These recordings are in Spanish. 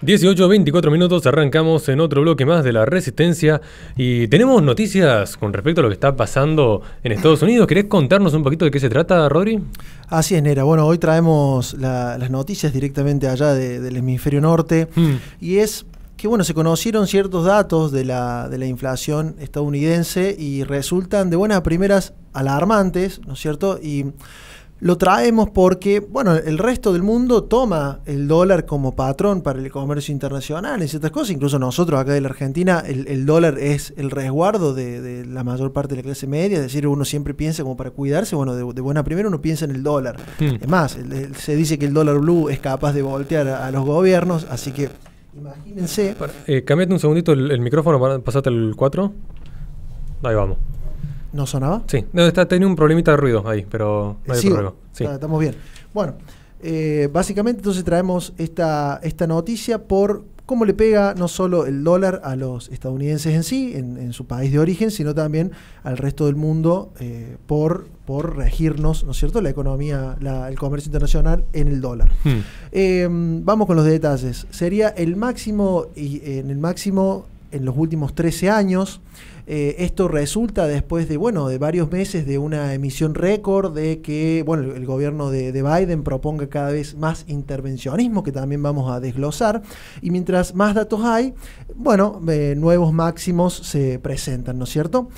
18:24 minutos, arrancamos en otro bloque más de La Resistencia y tenemos noticias con respecto a lo que está pasando en Estados Unidos. ¿Querés contarnos un poquito de qué se trata, Rodri? Así es, Nera. Bueno, hoy traemos las noticias directamente allá del hemisferio norte y es que, bueno, se conocieron ciertos datos de la inflación estadounidense y resultan de buenas a primeras alarmantes, ¿no es cierto? Y lo traemos porque, bueno, el resto del mundo toma el dólar como patrón para el comercio internacional en ciertas cosas. Incluso nosotros acá de la Argentina, el dólar es el resguardo de la mayor parte de la clase media. Es decir, uno siempre piensa como para cuidarse. Bueno, de buena primera uno piensa en el dólar. Es más, se dice que el dólar blue es capaz de voltear a los gobiernos, así que imagínense. Cambiate un segundito el micrófono, pasate el 4. Ahí vamos. ¿No sonaba? Sí, tenía un problemita de ruido ahí, pero no hay problema. Sí. Estamos bien. Bueno, básicamente entonces traemos esta noticia por cómo le pega no solo el dólar a los estadounidenses en sí, en su país de origen, sino también al resto del mundo por regirnos, ¿no es cierto?, la economía, el comercio internacional en el dólar. Vamos con los detalles. Sería el máximo en los últimos 13 años. Esto resulta después de varios meses de una emisión récord, de que el gobierno de Biden proponga cada vez más intervencionismo, que también vamos a desglosar, y mientras más datos hay, nuevos máximos se presentan, ¿no es cierto?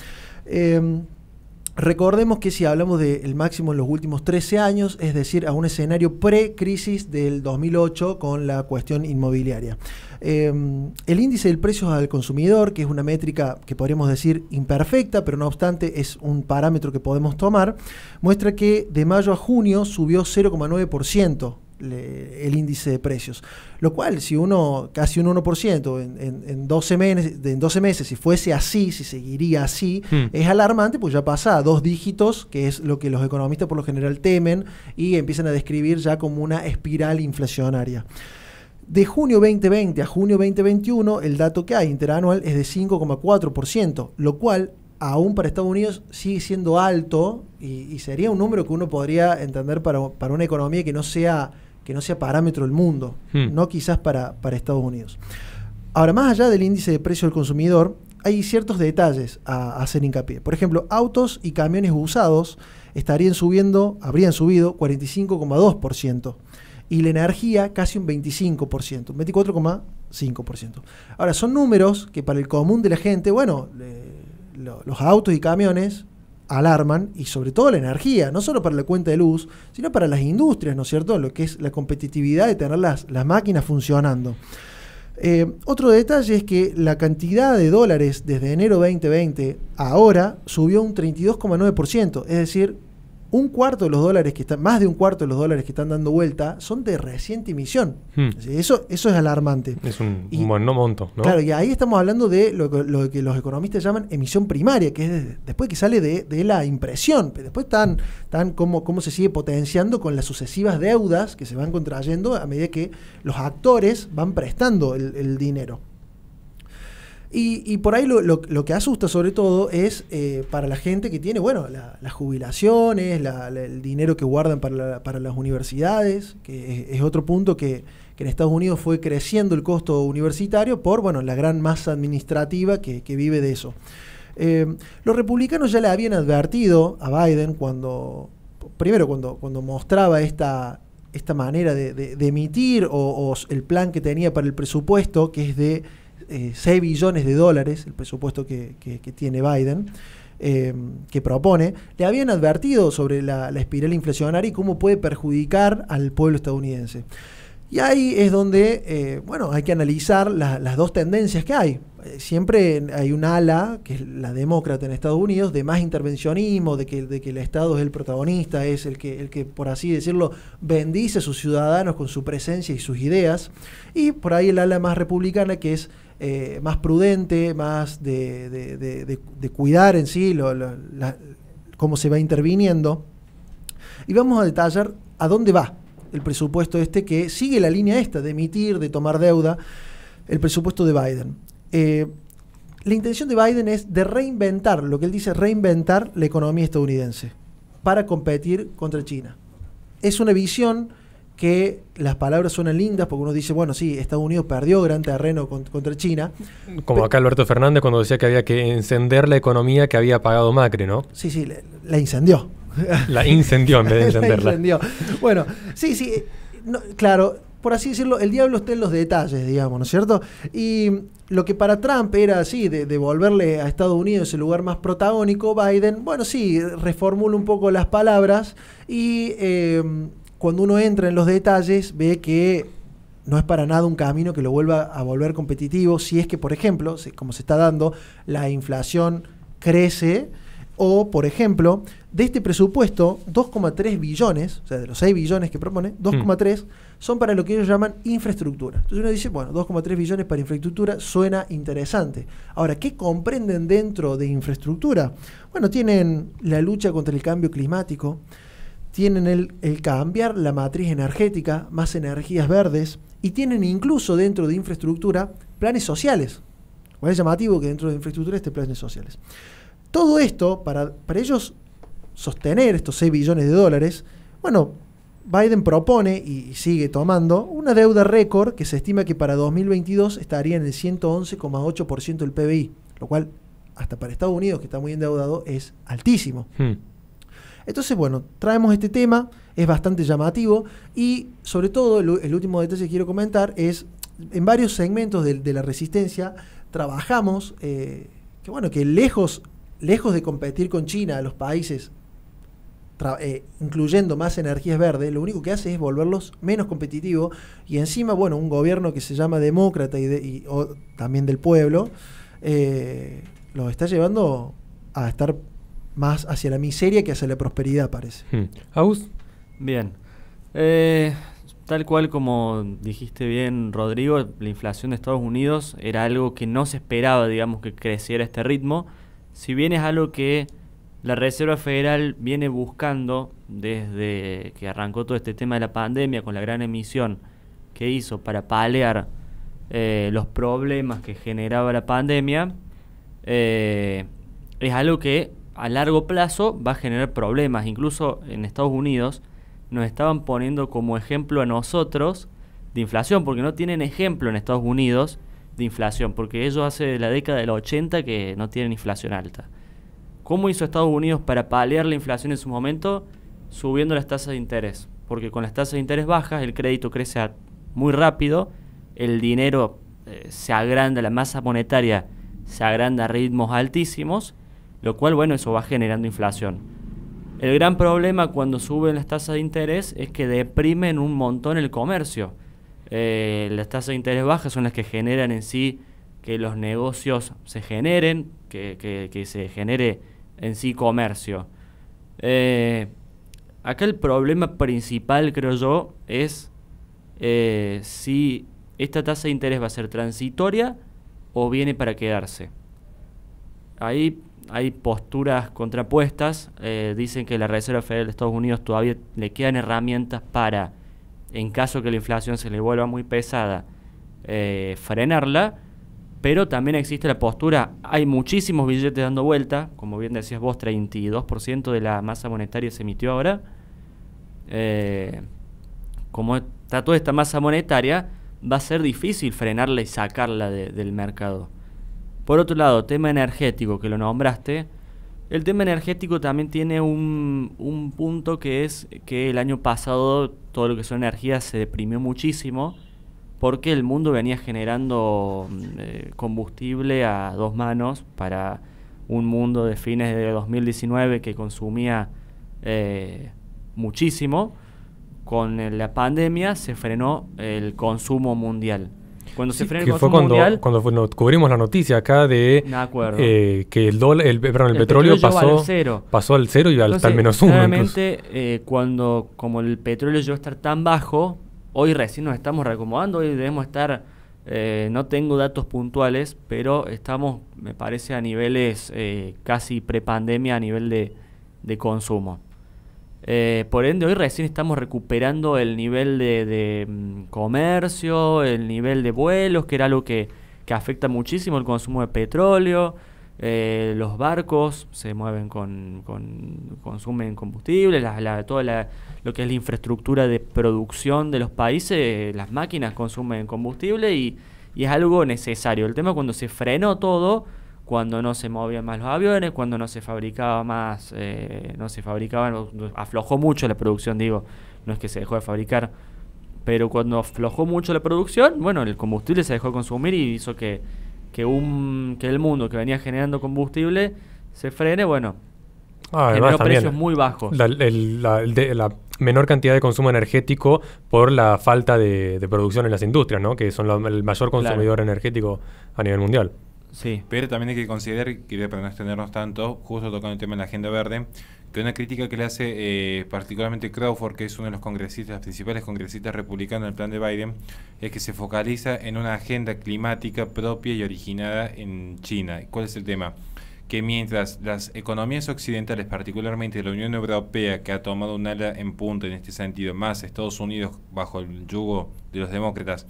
Recordemos que si hablamos del máximo en los últimos 13 años, es decir, a un escenario pre-crisis del 2008 con la cuestión inmobiliaria. El índice del precio al consumidor, que es una métrica que podríamos decir imperfecta, pero no obstante es un parámetro que podemos tomar, muestra que de mayo a junio subió 0,9% el índice de precios, lo cual si casi un 1% en 12 meses, si fuese así, si seguiría así, es alarmante, pues ya pasa a 2 dígitos, que es lo que los economistas por lo general temen y empiezan a describir ya como una espiral inflacionaria. De junio 2020 a junio 2021, el dato que hay interanual es de 5,4%, lo cual aún para Estados Unidos sigue siendo alto y sería un número que uno podría entender para una economía que no sea parámetro del mundo, no quizás para Estados Unidos. Ahora, más allá del índice de precio del consumidor, hay ciertos detalles a hacer hincapié. Por ejemplo, autos y camiones usados habrían subido 45,2%. Y la energía casi un 25%, un 24,5%. Ahora, son números que para el común de la gente, los autos y camiones alarman, y sobre todo la energía, no solo para la cuenta de luz, sino para las industrias, ¿no es cierto?, lo que es la competitividad de tener las máquinas funcionando. Otro detalle es que la cantidad de dólares desde enero 2020 a ahora subió un 32,9%, es decir, más de un cuarto de los dólares que están dando vuelta son de reciente emisión. Eso es alarmante. Es un buen monto, ¿no? Claro, y ahí estamos hablando de lo que los economistas llaman emisión primaria, que es después que sale de la impresión. Después están cómo se sigue potenciando con las sucesivas deudas que se van contrayendo a medida que los actores van prestando el dinero. Y por ahí lo que asusta sobre todo es para la gente que tiene, las jubilaciones, el dinero que guardan para las universidades, que es otro punto que en Estados Unidos fue creciendo el costo universitario por la gran masa administrativa que vive de eso. Los republicanos ya le habían advertido a Biden cuando mostraba esta manera de emitir o el plan que tenía para el presupuesto, que es de 6 billones de dólares, el presupuesto que tiene Biden, que propone, le habían advertido sobre la espiral inflacionaria y cómo puede perjudicar al pueblo estadounidense. Y ahí es donde hay que analizar las dos tendencias que hay. Siempre hay un ala, que es la demócrata en Estados Unidos, de más intervencionismo, de que el Estado es el protagonista, es el que, por así decirlo, bendice a sus ciudadanos con su presencia y sus ideas. Y por ahí el ala más republicana, que es más prudente, más de cuidar en sí cómo se va interviniendo. Y vamos a detallar a dónde va el presupuesto que sigue la línea de emitir, de tomar deuda, el presupuesto de Biden. La intención de Biden es de reinventar, lo que él dice, reinventar la economía estadounidense para competir contra China. Es una visión que las palabras suenan lindas porque uno dice, bueno, sí, Estados Unidos perdió gran terreno contra China. Como acá Alberto Fernández cuando decía que había que encender la economía que había pagado Macri, ¿no? Sí, la incendió. La incendió en vez de encenderla. La incendió. Bueno, sí, no, claro, por así decirlo, el diablo está en los detalles, digamos, ¿no es cierto? Y lo que para Trump era así, de devolverle a Estados Unidos el lugar más protagónico, Biden, bueno, sí, reformula un poco las palabras y cuando uno entra en los detalles ve que no es para nada un camino que lo vuelva a volver competitivo, si es que, por ejemplo, como se está dando, la inflación crece, o, por ejemplo, de este presupuesto, 2,3 billones, o sea, de los 6 billones que propone, 2,3 son para lo que ellos llaman infraestructura. Entonces uno dice, bueno, 2,3 billones para infraestructura suena interesante. Ahora, ¿qué comprenden dentro de infraestructura? Bueno, tienen la lucha contra el cambio climático, tienen el cambiar la matriz energética, más energías verdes, y tienen incluso dentro de infraestructura planes sociales. Es llamativo que dentro de infraestructura esté planes sociales. Todo esto, para ellos sostener estos 6 billones de dólares, bueno, Biden propone y sigue tomando una deuda récord que se estima que para 2022 estaría en el 111,8% del PBI, lo cual hasta para Estados Unidos, que está muy endeudado, es altísimo. Entonces, bueno, traemos este tema, es bastante llamativo y sobre todo el último detalle que quiero comentar es, en varios segmentos de la resistencia trabajamos, que lejos de competir con China, los países incluyendo más energías verdes, lo único que hace es volverlos menos competitivos y encima, bueno, un gobierno que se llama demócrata o también del pueblo, los está llevando a estar más hacia la miseria que hacia la prosperidad, parece. ¿Aus? Bien. Tal cual como dijiste bien, Rodrigo, la inflación de Estados Unidos era algo que no se esperaba, digamos, que creciera a este ritmo. Si bien es algo que la Reserva Federal viene buscando desde que arrancó todo este tema de la pandemia con la gran emisión que hizo para paliar los problemas que generaba la pandemia, es algo que a largo plazo va a generar problemas. Incluso en Estados Unidos nos estaban poniendo como ejemplo a nosotros de inflación, porque no tienen ejemplo en Estados Unidos de inflación, porque ellos hace la década del 80 que no tienen inflación alta. ¿Cómo hizo Estados Unidos para paliar la inflación en su momento? Subiendo las tasas de interés, porque con las tasas de interés bajas el crédito crece muy rápido, el dinero se agranda, la masa monetaria se agranda a ritmos altísimos, lo cual, bueno, eso va generando inflación. El gran problema cuando suben las tasas de interés es que deprimen un montón el comercio. Las tasas de interés bajas son las que generan en sí que los negocios se generen, que se genere en sí comercio. Acá el problema principal, creo yo, es si esta tasa de interés va a ser transitoria o viene para quedarse. Ahí hay posturas contrapuestas. Dicen que la Reserva Federal de Estados Unidos todavía le quedan herramientas para, en caso que la inflación se le vuelva muy pesada, frenarla, pero también existe la postura, hay muchísimos billetes dando vuelta, como bien decías vos, 32% de la masa monetaria se emitió ahora. Como está toda esta masa monetaria, va a ser difícil frenarla y sacarla del mercado. Por otro lado, tema energético, que lo nombraste, el tema energético también tiene un punto que es que el año pasado todo lo que son energías se deprimió muchísimo porque el mundo venía generando combustible a dos manos para un mundo de fines de 2019 que consumía muchísimo. Con la pandemia se frenó el consumo mundial. Cuando se frena el consumo mundial, cuando cubrimos la noticia acá de que el petróleo pasó al cero y entonces, al menos uno. Claramente, como el petróleo llegó a estar tan bajo, hoy recién nos estamos reacomodando, hoy debemos estar, no tengo datos puntuales, pero estamos, me parece, a niveles casi prepandemia a nivel de consumo. Por ende, hoy recién estamos recuperando el nivel de comercio, el nivel de vuelos, que era algo que afecta muchísimo el consumo de petróleo. Los barcos se mueven consumen combustible, lo que es la infraestructura de producción de los países, las máquinas consumen combustible y es algo necesario. El tema es cuando se frenó todo, cuando no se movían más los aviones, cuando no se fabricaba más, aflojó mucho la producción, digo, no es que se dejó de fabricar, pero cuando aflojó mucho la producción, bueno, el combustible se dejó de consumir y hizo que el mundo que venía generando combustible se frene, bueno, generó precios muy bajos. La menor cantidad de consumo energético por la falta de producción en las industrias, ¿no? Que son el mayor consumidor energético a nivel mundial. Sí. Pero también hay que considerar, para no extendernos tanto, justo tocando el tema de la agenda verde, que una crítica que le hace particularmente Crawford, que es uno de los congresistas, los principales congresistas republicanos del plan de Biden, es que se focaliza en una agenda climática propia y originada en China. ¿Cuál es el tema? Que mientras las economías occidentales, particularmente la Unión Europea, que ha tomado un ala en punta en este sentido, más Estados Unidos bajo el yugo de los demócratas,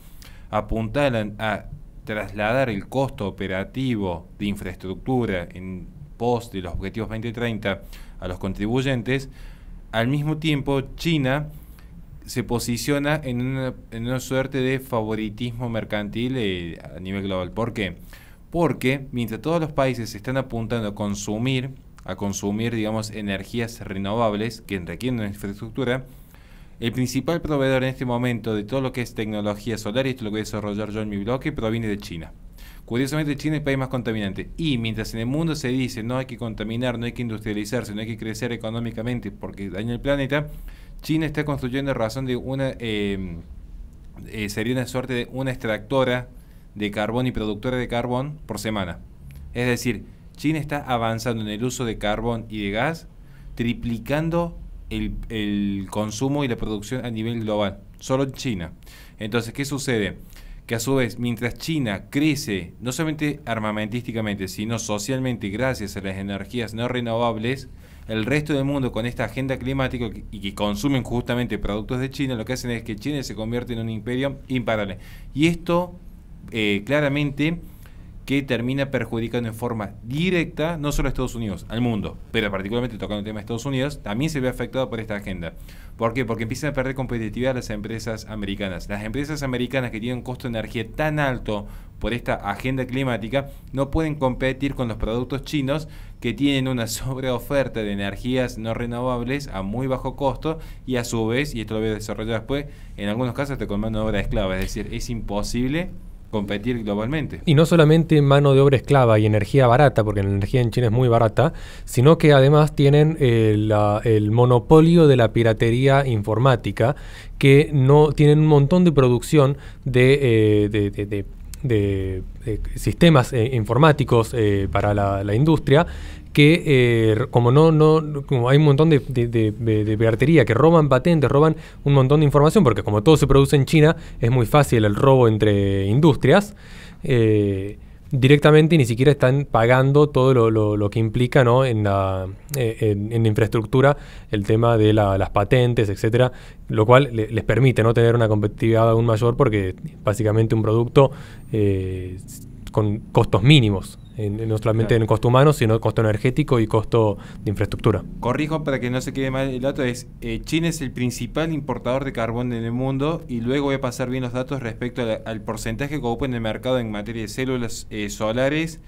apuntalan a trasladar el costo operativo de infraestructura en pos de los objetivos 2030 a los contribuyentes, al mismo tiempo China se posiciona en una suerte de favoritismo mercantil a nivel global. ¿Por qué? Porque mientras todos los países están apuntando a consumir, digamos, energías renovables que requieren una infraestructura, el principal proveedor en este momento de todo lo que es tecnología solar, y esto lo voy a desarrollar yo en mi bloque, proviene de China. Curiosamente, China es el país más contaminante. Y mientras en el mundo se dice no hay que contaminar, no hay que industrializarse, no hay que crecer económicamente porque daña el planeta, China está construyendo a razón de sería una suerte de una extractora de carbón y productora de carbón por semana. Es decir, China está avanzando en el uso de carbón y de gas, triplicando el consumo y la producción a nivel global, solo en China. Entonces, ¿qué sucede? Que a su vez, mientras China crece, no solamente armamentísticamente, sino socialmente gracias a las energías no renovables, el resto del mundo con esta agenda climática y que consumen justamente productos de China, lo que hacen es que China se convierte en un imperio imparable. Y esto claramente que termina perjudicando en forma directa no solo a Estados Unidos, al mundo, pero particularmente tocando el tema de Estados Unidos, también se ve afectado por esta agenda. ¿Por qué? Porque empiezan a perder competitividad las empresas americanas. Las empresas americanas que tienen un costo de energía tan alto por esta agenda climática no pueden competir con los productos chinos que tienen una sobreoferta de energías no renovables a muy bajo costo y a su vez, y esto lo voy a desarrollar después, en algunos casos te con mano de obra esclava, es decir, es imposible competir globalmente. Y no solamente mano de obra esclava y energía barata, porque la energía en China es muy barata, sino que además tienen el monopolio de la piratería informática, que no tienen un montón de producción de sistemas informáticos para la industria, que como hay un montón de piratería, que roban patentes, roban un montón de información, porque como todo se produce en China, es muy fácil el robo entre industrias, directamente ni siquiera están pagando todo lo que implica, ¿no? en la infraestructura, el tema de las patentes, etcétera, lo cual les permite no tener una competitividad aún mayor, porque básicamente un producto con costos mínimos, no solamente en costo humano, sino costo energético y costo de infraestructura. Corrijo para que no se quede mal el dato, China es el principal importador de carbón en el mundo, y luego voy a pasar bien los datos respecto al porcentaje que ocupa en el mercado en materia de células solares,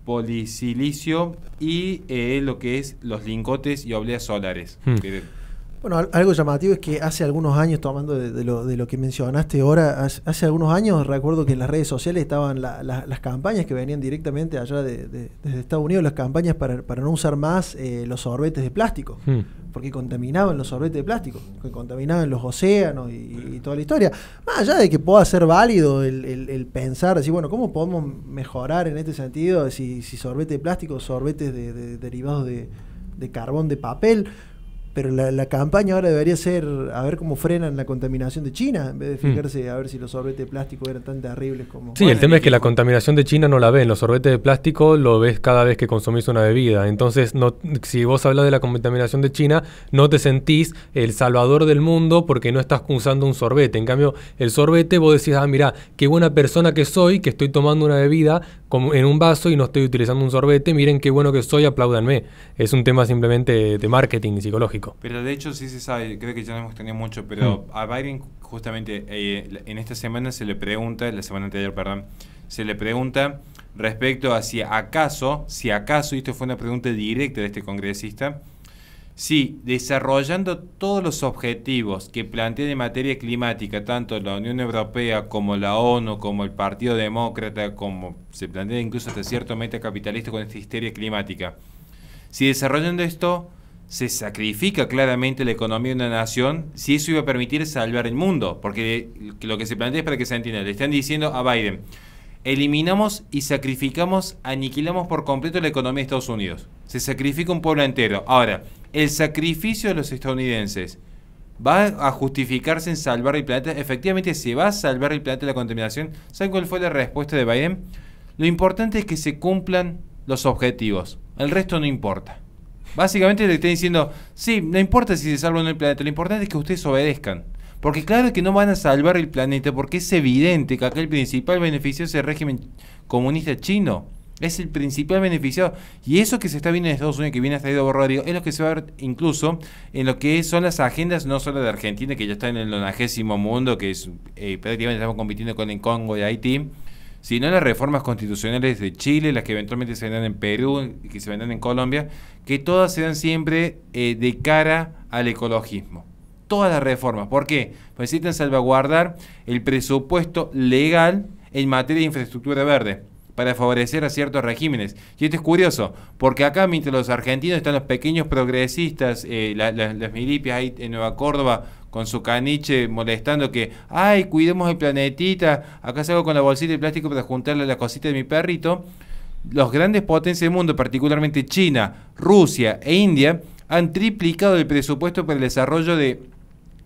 polisilicio y lo que es los lingotes y obleas solares. Bueno, algo llamativo es que hace algunos años, tomando de lo que mencionaste ahora, hace algunos años recuerdo que en las redes sociales estaban las campañas que venían directamente allá desde Estados Unidos, las campañas para no usar más los sorbetes de plástico, porque contaminaban los sorbetes de plástico, que contaminaban los océanos y toda la historia. Más allá de que pueda ser válido el pensar, decir, bueno, ¿cómo podemos mejorar en este sentido? Si sorbete de plástico, sorbetes derivados de carbón, de papel. Pero la campaña ahora debería ser a ver cómo frenan la contaminación de China, en vez de fijarse a ver si los sorbetes de plástico eran tan terribles como... Sí, el tema es que la contaminación de China no la ves. Los sorbetes de plástico lo ves cada vez que consumís una bebida. Entonces, no, si vos hablas de la contaminación de China, no te sentís el salvador del mundo porque no estás usando un sorbete. En cambio, el sorbete vos decís, ah, mirá, qué buena persona que soy, que estoy tomando una bebida como en un vaso y no estoy utilizando un sorbete. Miren qué bueno que soy, apláudanme. Es un tema simplemente de marketing psicológico. Pero de hecho sí se sabe, creo que ya no hemos tenido mucho, pero a Biden justamente en esta semana se le pregunta, la semana anterior, perdón, se le pregunta respecto a si acaso, y esto fue una pregunta directa de este congresista, si desarrollando todos los objetivos que plantea en materia climática, tanto la Unión Europea como la ONU, como el Partido Demócrata, como se plantea incluso hasta cierto meta capitalista con esta histeria climática, si desarrollando esto se sacrifica claramente la economía de una nación, si eso iba a permitir salvar el mundo, porque lo que se plantea es para que se entienda, le están diciendo a Biden, eliminamos y sacrificamos, aniquilamos por completo la economía de Estados Unidos, se sacrifica un pueblo entero. Ahora, el sacrificio de los estadounidenses va a justificarse en salvar el planeta. Efectivamente se va a salvar el planeta de la contaminación. ¿Saben cuál fue la respuesta de Biden? Lo importante es que se cumplan los objetivos, el resto no importa. Básicamente le están diciendo, sí, no importa si se salva o no el planeta, lo importante es que ustedes obedezcan. Porque claro que no van a salvar el planeta, porque es evidente que acá el principal beneficio es el régimen comunista chino. Es el principal beneficiado. Y eso que se está viendo en Estados Unidos, que viene hasta Edo Rodrigo, es lo que se va a ver incluso en lo que son las agendas, no solo de Argentina, que ya está en el 90º mundo, que es prácticamente estamos compitiendo con el Congo de Haití, sino las reformas constitucionales de Chile, las que eventualmente se vendrán en Perú y que se vendrán en Colombia, que todas se dan siempre de cara al ecologismo. Todas las reformas. ¿Por qué? Pues necesitan salvaguardar el presupuesto legal en materia de infraestructura verde para favorecer a ciertos regímenes. Y esto es curioso, porque acá mientras los argentinos están los pequeños progresistas, las milipias ahí en Nueva Córdoba, con su caniche molestando que, ay, cuidemos el planetita, acá salgo con la bolsita de plástico para juntarle la cosita de mi perrito. Los grandes potencias del mundo, particularmente China, Rusia e India, han triplicado el presupuesto para el desarrollo de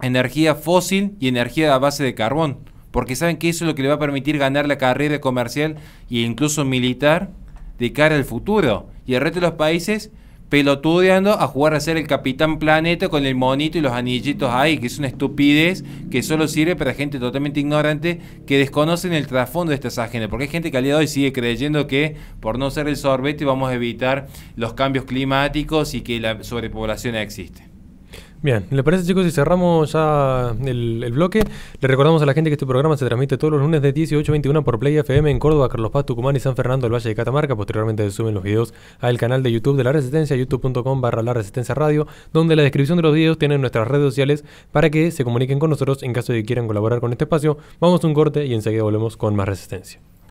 energía fósil y energía a base de carbón, porque saben que eso es lo que le va a permitir ganar la carrera comercial e incluso militar de cara al futuro. Y el resto de los países pelotudeando a jugar a ser el Capitán Planeta con el monito y los anillitos ahí, que es una estupidez que solo sirve para gente totalmente ignorante que desconocen el trasfondo de estas agendas, porque hay gente que al día de hoy sigue creyendo que por no ser el sorbete vamos a evitar los cambios climáticos y que la sobrepoblación existe. Bien, ¿le parece, chicos, si cerramos ya el bloque? Le recordamos a la gente que este programa se transmite todos los lunes de 18 a 21 por Play FM en Córdoba, Carlos Paz, Tucumán y San Fernando del Valle de Catamarca. Posteriormente se suben los videos al canal de YouTube de La Resistencia, youtube.com/La Resistencia Radio, donde en la descripción de los videos tienen nuestras redes sociales para que se comuniquen con nosotros en caso de que quieran colaborar con este espacio. Vamos a un corte y enseguida volvemos con más Resistencia.